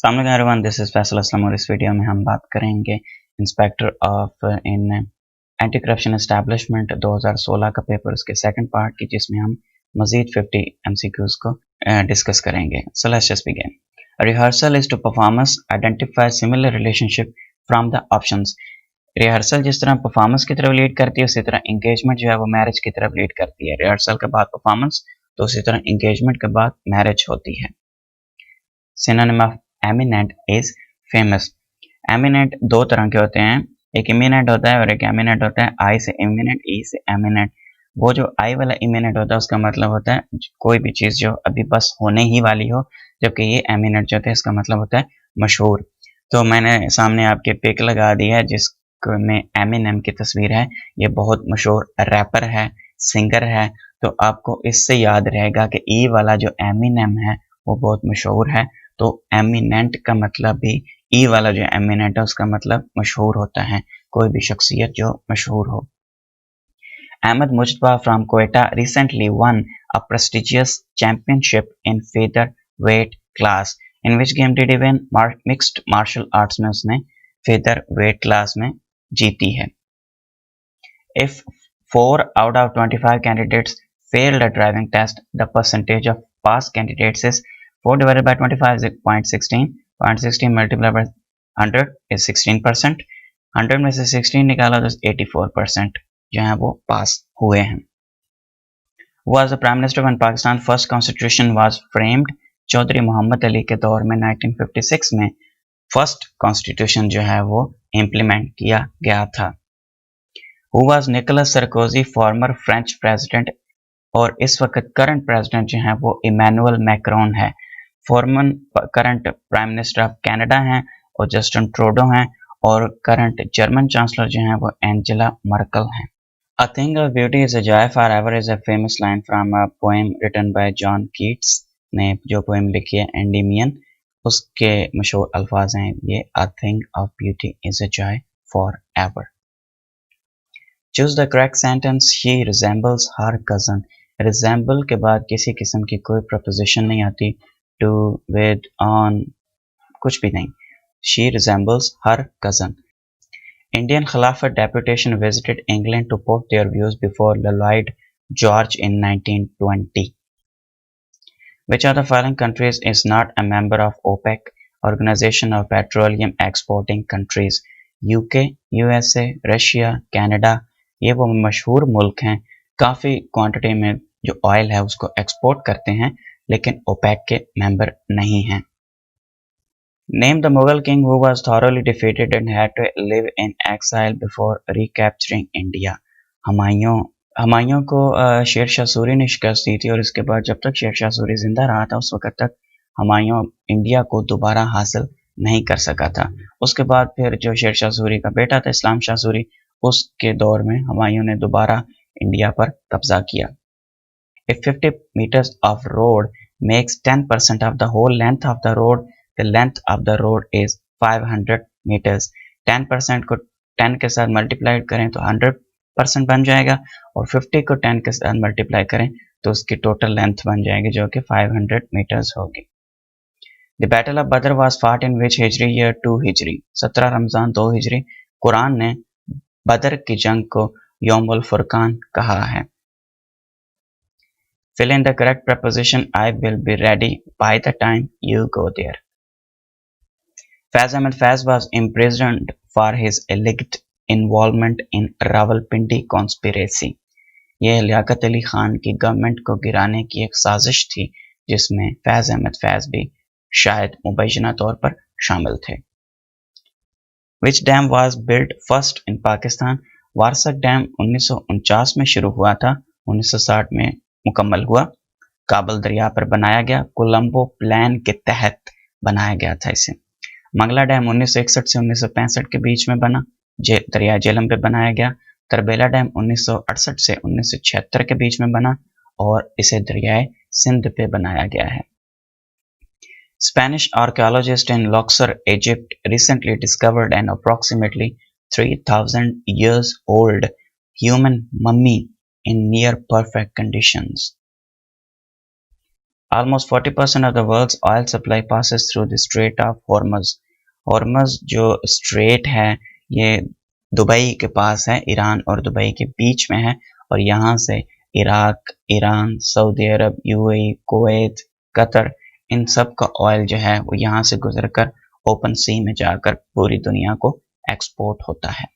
अस्सलाम everyone, this is Faisal Aslam और इस वीडियो में हम बात करेंगे inspector of in anti corruption establishment 2016 का पेपर उसके सेकंड पार्ट की, जिसमें हम मजीद 50 एमसीक्यूज को डिस्कस करेंगे। So let's just begin. Rehearsal is to performance identify similar relationship from the options. Rehearsal जिस तरह परफॉर्मेंस की तरफ लीड करती है, उसी तरह इंगेजमेंट जो है वो मैरिज की तरफ लीड करती है। रिहर्सल के बाद परफॉर्मेंस, तो उसी तरह इंगेजमेंट के बाद मैरिज होती है। Synonym of eminent is famous. Eminent दो तरह के होते हैं, एक इमिनेंट होता है और एक एमिनेंट होता है। आई से इमिनेंट, ई से एमिनेंट। वो जो आई वाला इमिनेंट होता है उसका मतलब होता है कोई भी चीज़ जो अभी बस होने ही वाली हो, जबकि ये एमिनेंट जो होता है इसका मतलब होता है मशहूर। तो मैंने सामने आपके पिक लगा दी है जिसमें एमिनेम की तस्वीर है। ये बहुत मशहूर रैपर है, सिंगर है। तो आपको इससे याद रहेगा कि ई वाला जो एमिनेम है वो बहुत मशहूर है। तो एमिनेंट का मतलब भी, ई वाला जो एमिनेंट है उसका मतलब मशहूर होता है, कोई भी शख्सियत जो मशहूर हो। Ahmad Mujtaba from Quetta recently won a prestigious championship in featherweight class. In which game did he win? Mixed martial arts में उसने फेदर वेट क्लास में जीती है। If 4 out of 25 candidates failed a driving test, the percentage of pass candidates is 4 divided by 25 is 0.16. 0.16 multiplied by 100 is 16%. 100 में से 16 निकाला तो 84% जो है वो पास हुए हैं। Was the Prime Minister when Pakistan first constitution was framed? Chaudhary Mohammad Ali के दौर में 1956 में फर्स्ट कॉन्स्टिट्यूशन जो है वो इम्प्लीमेंट किया गया था। Who was Nicolas Sarkozy, farmer French president, और इस वक्त करंट प्रेसिडेंट जो है वो इमैनुअल मैक्रोन है। Farmer current prime minister of Canada हैं और जस्टिन ट्रूडो हैं, और करंट जर्मन चांसलर जो हैं वो एंजेला मर्कल हैं। A thing of beauty is a joy forever is a famous line from a poem written by John Keats ने जो पोएम लिखी है एंडीमियन, उसके मशहूर अल्फाज हैं ये, A thing of beauty is a joy forever. Choose the correct sentence. She resembles her cousin. Resemble के बाद किसी किस्म की कोई प्रपोजिशन नहीं आती, to, with, on, कुछ भी नहीं। She resembles her cousin. Indian Khilafat deputation visited England to put their views before Lloyd George in 1920. Which of the following countries is not a member of OPEC, Organization of Petroleum Exporting Countries? UK, USA, Russia, Canada. ये वो मशहूर मुल्क हैं, काफ़ी quantity में जो oil है उसको एक्सपोर्ट करते हैं, लेकिन ओपेक के मेंबर नहीं हैं। Name the Mughal king who was thoroughly defeated and had to live in exile before recapturing India. Humayun को शेरशाह सूरी ने शिकस्त दी थी, और इसके बाद जब तक शेरशाह सूरी जिंदा रहा था उस वक्त तक हुमायूं इंडिया को दोबारा हासिल नहीं कर सका था। उसके बाद फिर जो शेरशाह सूरी का बेटा था इस्लाम शाह सूरी, उसके दौर में हुमायूं ने दोबारा इंडिया पर कब्जा किया। If 50 meters of road makes 10% of the whole length of the road, the length of the road is 500 meters. 10% को 10 के साथ मल्टीप्लाई करें तो 100% बन जाएगा, और 50 को 10 के साथ मल्टीप्लाई करें तो उसकी टोटल लेंथ बन जाएगी जो कि 500 मीटर्स होगी। The Battle of Badr was fought in which Hijri year 2 Hijri? 17 Ramzan 2 हिजरी। कुरान ने बदर की जंग को यौमुल फुरकान कहा है। Fill in the correct preposition. I will be ready by the time you go there. Faiz Ahmed Faiz was imprisoned for his alleged involvement in Rawalpindi conspiracy. यह लियाकत अली खान की government को गिराने की एक साजिश थी, जिसमें फैज अहमद फैज भी शायद मुबैना तौर पर शामिल थे। Which dam was built first in Pakistan? Warsak dam 1949 में शुरू हुआ था, 1960 में मुकम्मल हुआ। काबल दरिया पर बनाया गया, कोलंबो प्लान के तहत बनाया गया था इसे। मंगला डैम 1961 से 1965 के बीच में बना, दरिया जेलम पे बनाया गया। तरबेला डैम 1968 से 1976 के बीच में बना, और इसे दरियाए सिंध पे बनाया गया है। Spanish archaeologist in Luxor, Egypt, recently discovered an approximately 3,000 years old human mummy in near perfect conditions. Almost 40% of the world's oil supply passes through the Strait of Hormuz. Hormuz जो स्ट्रेट है ये Dubai के पास है, Iran और Dubai के बीच में है, और यहाँ से इराक, ईरान, सऊदी अरब, यूएई, कुवैत, कतर, इन सब का ऑयल जो है वो यहाँ से गुजरकर ओपन सी में जाकर पूरी दुनिया को एक्सपोर्ट होता है।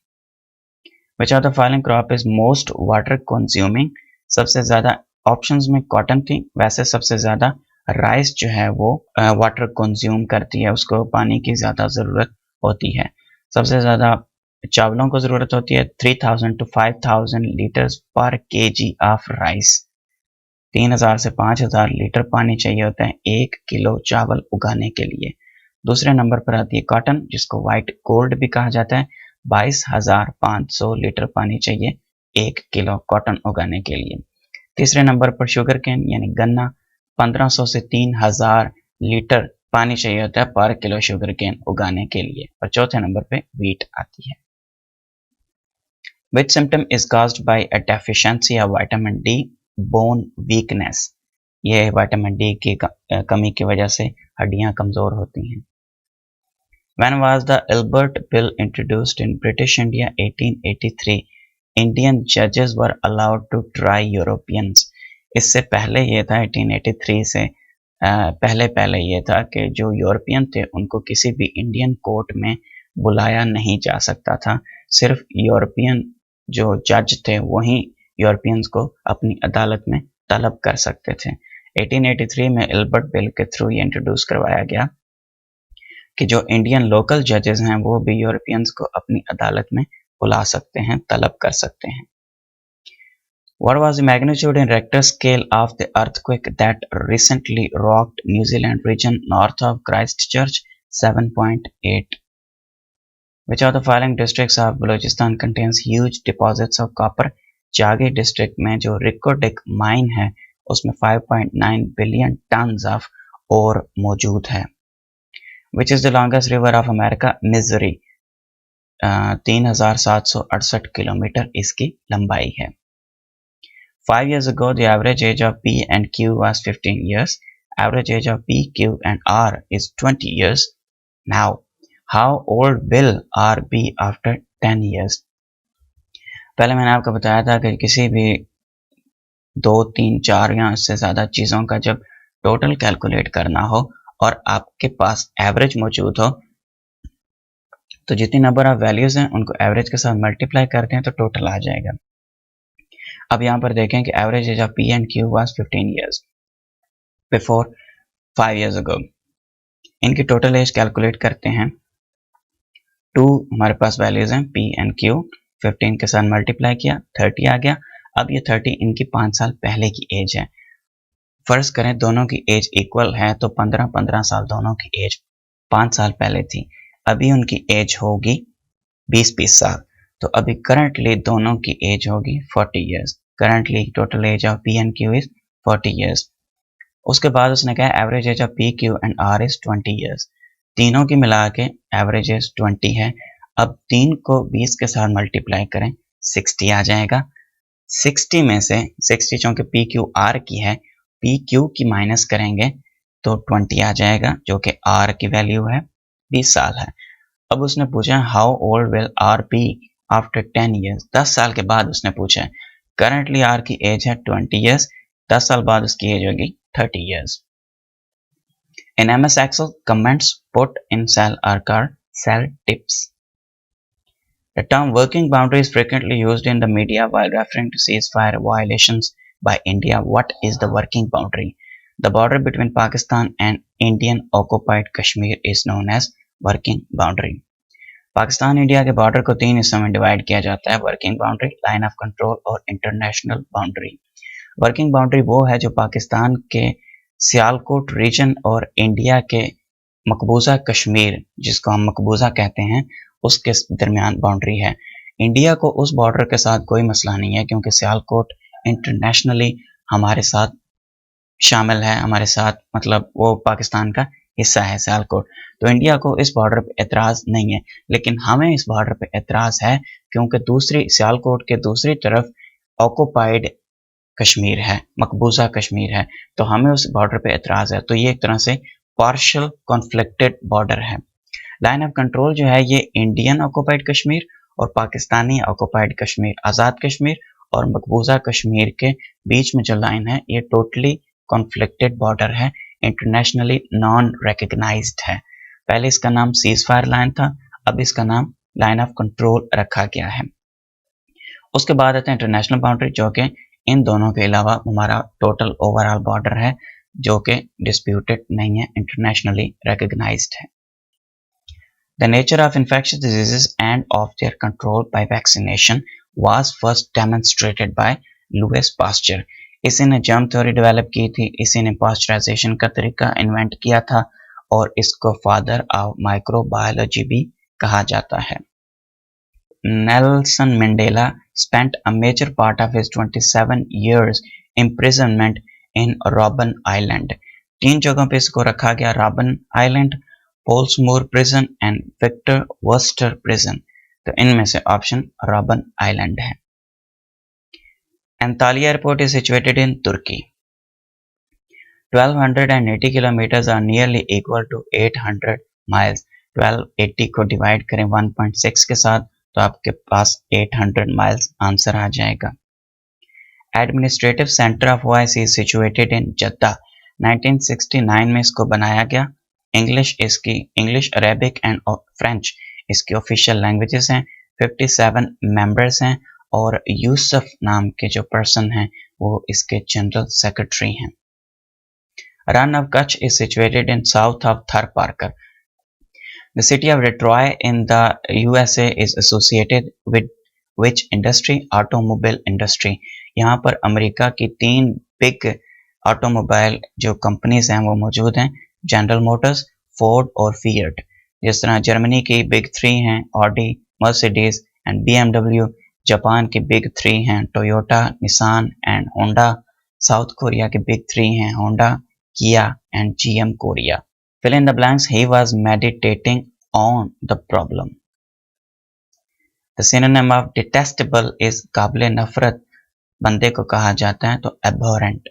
Which of the following crop is most water consuming? सबसे ज्यादा ऑप्शंस में कॉटन थी, वैसे सबसे ज्यादा राइस जो है वो वाटर कंज्यूम करती है, उसको पानी की ज्यादा जरूरत होती है। सबसे ज्यादा चावलों को जरूरत होती है 3000 to 5000 लीटर्स पर केजी ऑफ राइस। 3000 से 5000 लीटर पानी चाहिए होता है 1 किलो चावल उगाने के लिए। दूसरे नंबर पर आती है कॉटन, जिसको व्हाइट गोल्ड भी कहा जाता है। 22,500 लीटर पानी चाहिए 1 किलो कॉटन उगाने के लिए। तीसरे नंबर पर शुगर केन यानी गन्ना, 1500 से 3000 लीटर पानी चाहिए होता है पर किलो शुगर केन उगाने के लिए। और चौथे नंबर पे व्हीट आती है। Which symptom is caused by a deficiency of vitamin D? Bone weakness। ये विटामिन डी की कमी की वजह से हड्डियां कमजोर होती हैं। When was the Albert Bill introduced in British India? 1883। Indian judges were allowed to try Europeans। इससे पहले ये था 1883 से पहले ये था कि जो यूरोपियन थे उनको किसी भी इंडियन कोर्ट में बुलाया नहीं जा सकता था। सिर्फ यूरोपियन जो जज थे वही यूरोपियंस को अपनी अदालत में तलब कर सकते थे। 1883 में एल्बर्ट बिल के थ्रू ये इंट्रोड्यूस करवाया गया कि जो इंडियन लोकल जजेस हैं वो भी यूरोपियंस को अपनी अदालत में बुला सकते हैं, तलब कर सकते हैं। What was the magnitude in Richter scale of the earthquake that recently rocked New Zealand region north of Christchurch? 7.8। Which of the following districts of Balochistan contains huge deposits of copper? जागी district में जो रिकोडिक mine है उसमें 5.9 billion tons of ore मौजूद है। Which is the longest river of America? Missouri। 3768 kilometre इसकी लंबाई है। 5 years ago, the average age of P and Q was 15 years. Average age of P, Q and R is 20 years. Now, how old will R be after 10 years? पहले मैंने आपको बताया था कि किसी भी 2, 3, 4 या इससे ज़्यादा चीज़ों का जब टोटल कैलकुलेट करना हो और आपके पास एवरेज मौजूद हो तो जितनी नंबर ऑफ वैल्यूज़ हैं उनको एवरेज के साथ मल्टीप्लाई करते हैं तो टोटल आ जाएगा। अब यहाँ पर देखें कि average age of P and Q was 15 years before 5 years ago। इनकी टोटल एज कैलकुलेट करते हैं। 2 हमारे पास वैल्यूज हैं पी एंड क्यू, 15 के साथ मल्टीप्लाई किया 30 आ गया। अब ये 30 इनकी 5 साल पहले की एज है। फर्ज करें दोनों की एज इक्वल है तो 15-15 साल दोनों की एज 5 साल पहले थी। अभी उनकी एज होगी 20-20 साल, तो अभी करंटली दोनों की एज होगी 40 years। Currently total age of P and Q is 40 years। उसके बाद उसने कहा average age of P Q and R is 20 years। तीनों की मिला के एवरेज एज 20 है। अब 3 को 20 के साथ मल्टीप्लाई करें 60 आ जाएगा। 60 में से 60 चूंकि पी क्यू आर की है, पी क्यू की माइनस करेंगे तो 20 आ जाएगा जो कि आर की वैल्यू है 20 साल है। अब उसने पूछा how old will R be after 10 years। 10 साल के बाद उसने पूछा। करंटली आर की एज है 20 years, 10 साल बाद उसकी एज होगी 30 years। In MS Excel, comments put in cell are called cell tips. The term working boundary is frequently used in the media while referring to ceasefire violations by India. What is the working boundary? The border between Pakistan and Indian occupied Kashmir is known as working boundary. Pakistan India के border को 3 हिस्सों में divide किया जाता है, working boundary, line of control और international boundary. Working boundary वो है जो पाकिस्तान के सियालकोट रीजन और इंडिया के मकबूजा कश्मीर, जिसको हम मकबूजा कहते हैं, उसके दरमियान बाउंड्री है। इंडिया को उस बॉर्डर के साथ कोई मसला नहीं है क्योंकि सियालकोट इंटरनेशनली हमारे साथ शामिल है, हमारे साथ मतलब वो पाकिस्तान का हिस्सा है सियालकोट। तो इंडिया को इस बॉर्डर पे एतराज़ नहीं है, लेकिन हमें इस बॉर्डर पे एतराज़ है क्योंकि दूसरी सियालकोट के दूसरी तरफ ऑक्युपाइड कश्मीर है, मकबूजा कश्मीर है, तो हमें उस बॉर्डर पे एतराज़ है। तो ये एक तरह से पार्शियल कॉन्फ्लिक्टेड बॉर्डर है। लाइन ऑफ कंट्रोल जो है ये इंडियन ऑक्यूपाइड कश्मीर और पाकिस्तानी ऑक्यूपाइड कश्मीर, आज़ाद कश्मीर और मकबूजा कश्मीर के बीच में जो लाइन है ये टोटली कॉन्फ्लिक्टेड बॉर्डर है, इंटरनेशनली नॉन रिकग्नाइज्ड है। पहले इसका नाम सीज फायर लाइन था, अब इसका नाम लाइन ऑफ कंट्रोल रखा गया है। उसके बाद आते हैं इंटरनेशनल बाउंड्री, जो कि इन दोनों के अलावा हमारा टोटल ओवरऑल बॉर्डर है, जो कि डिस्प्यूटेड नहीं है, इंटरनेशनली रिकग्नाइज्ड है। The nature of infectious diseases and of their control by vaccination was first demonstrated by Louis Pasteur. इसी ने जर्म थ्योरी डेवलप की थी, इसी ने पास्चराइजेशन का तरीका इन्वेंट किया था और इसको फादर ऑफ माइक्रोबायोलॉजी भी कहा जाता है। Nelson Mandela spent a major part of his 27 years imprisonment in Robben Island. 3 जगहों पे इसको रखा गया, Robben Island, Pollsmoor prison and Victor Verster prison. तो इनमें से ऑप्शन रॉबन आइलैंड है। Antalya airport is situated in Turkey. 1280 kilometres are nearly equal to 800 miles. 1280 को डिवाइड करें 1.6 के साथ तो आपके पास 800 माइल्स आंसर आ जाएगा। Administrative centre of OIC is situated इन जद्दा। 1969 में इसको बनाया गया। इंग्लिश, अरेबिक एंड फ्रेंच इसकी ऑफिशियल लैंग्वेजेस हैं। 57 मेंबर्स हैं और यूसुफ नाम के जो पर्सन हैं वो इसके जनरल सेक्रेटरी हैं। Run of Kutch is situated in south of थर Parker. The city of Detroit in the USA is associated with which industry? Automobile industry. यहाँ पर अमेरिका की 3 बिग ऑटोमोबाइल जो कंपनीज हैं वो मौजूद हैं, जनरल मोटर्स, फोर्ड और फिएट। जिस तरह जर्मनी की बिग 3 हैं Audi, Mercedes and BMW। Japan की बिग 3 हैं Toyota, Nissan and Honda. South Korea के बिग 3 हैं होंडा, किया and GM Korea. Fill in the blanks. He was meditating on the problem. The synonym of detestable is काबिल नफरत बंदे को कहा जाता है तो abhorrent.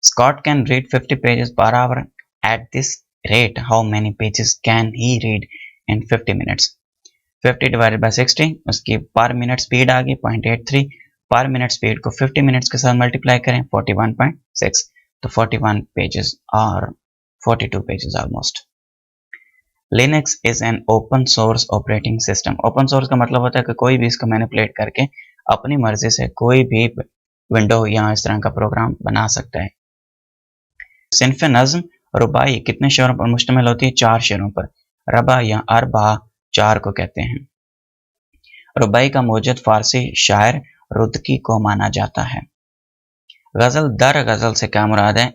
Scott can read 50 pages per hour. At this rate, how many pages can he read in 50 minutes? 50 divided by 60, उसकी per minute speed आ गई 0.83। per minute speed को 50 minutes के साथ multiply करें 41.6, तो 41 pages are 42 pages almost. Linux is an open source operating system. Open source का मतलब होता है कि कोई भी इसको मैनिपुलेट करके अपनी मर्जी से कोई भी विंडो या इस तरह का प्रोग्राम बना सकता है। सिन्फ नज़्म रुबाई कितने शेरों पर मुश्तमिल होती है? 4 शेरों पर। रबा या अरबा 4 को कहते हैं। रुबाई का मौजूद फारसी शायर रुदकी को माना जाता है। गज़ल दर गज़ल से क्या मुराद है?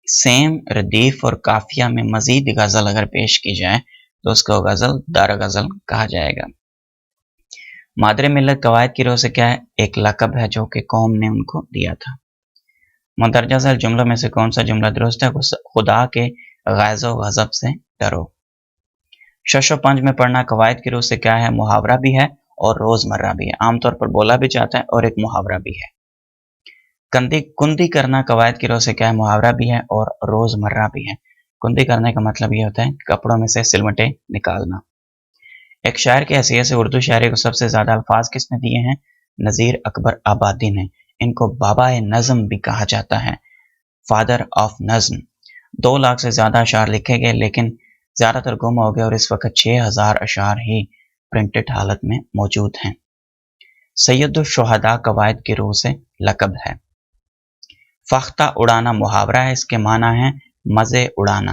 सेम, रदीफ और काफिया में मजीद गजल अगर पेश की जाए तो उसको गजल दर गजल कहा जाएगा। मादरे मिल्लत कवायद की रोह से क्या है? एक लक़ब है जो कि कौम ने उनको दिया था। मुंदरजा झैल जुमलों में से कौन सा जुमला दुरुस्त है? खुदा के ग़ैज़ो गज़ब से डरो। शशो पंज में पढ़ना कवायद की रोह से क्या है? मुहावरा भी है और रोजमर्रा भी है, आमतौर पर बोला भी जाता है और एक मुहावरा भी है। कुंदी करना कवायद की रोह से क्या है? मुहावरा भी है और रोजमर्रा भी है। कुंदी करने का मतलब ये होता है कपड़ों में से सिलवटें निकालना। एक शायर की हैसियत से उर्दू शायरी को सबसे ज्यादा अल्फाज किसने दिए हैं? नज़ीर अकबर आबादी ने। इनको बाबा नज़्म भी कहा जाता है, फादर ऑफ नज़्म। 2 लाख से ज्यादा अशार लिखे गए लेकिन ज्यादातर गुम हो गए और इस वक्त 6000 अशार ही प्रिंटेड हालत में मौजूद हैं। सैयदुल शुहदा कवायद की रूह से लक़ब है। फख्ता उड़ाना मुहावरा है, इसके माना है मजे उड़ाना।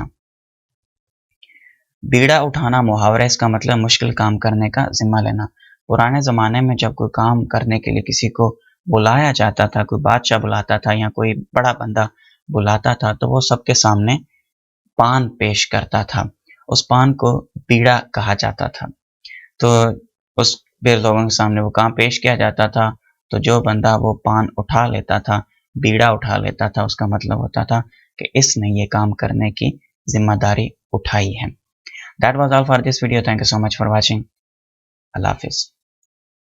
बीड़ा उठाना मुहावरा, इसका मतलब मुश्किल काम करने का जिम्मा लेना। पुराने ज़माने में जब कोई काम करने के लिए किसी को बुलाया जाता था, कोई बादशाह बुलाता था या कोई बड़ा बंदा बुलाता था, तो वो सबके सामने पान पेश करता था। उस पान को बीड़ा कहा जाता था। तो उस बेर लोगों के सामने वो काम पेश किया जाता था, तो जो बंदा वो पान उठा लेता था, बीड़ा उठा लेता था, उसका मतलब होता था कि इसने ये काम करने की जिम्मेदारी उठाई है। That was all for this video. Thank you so much for watching. Allah Hafiz.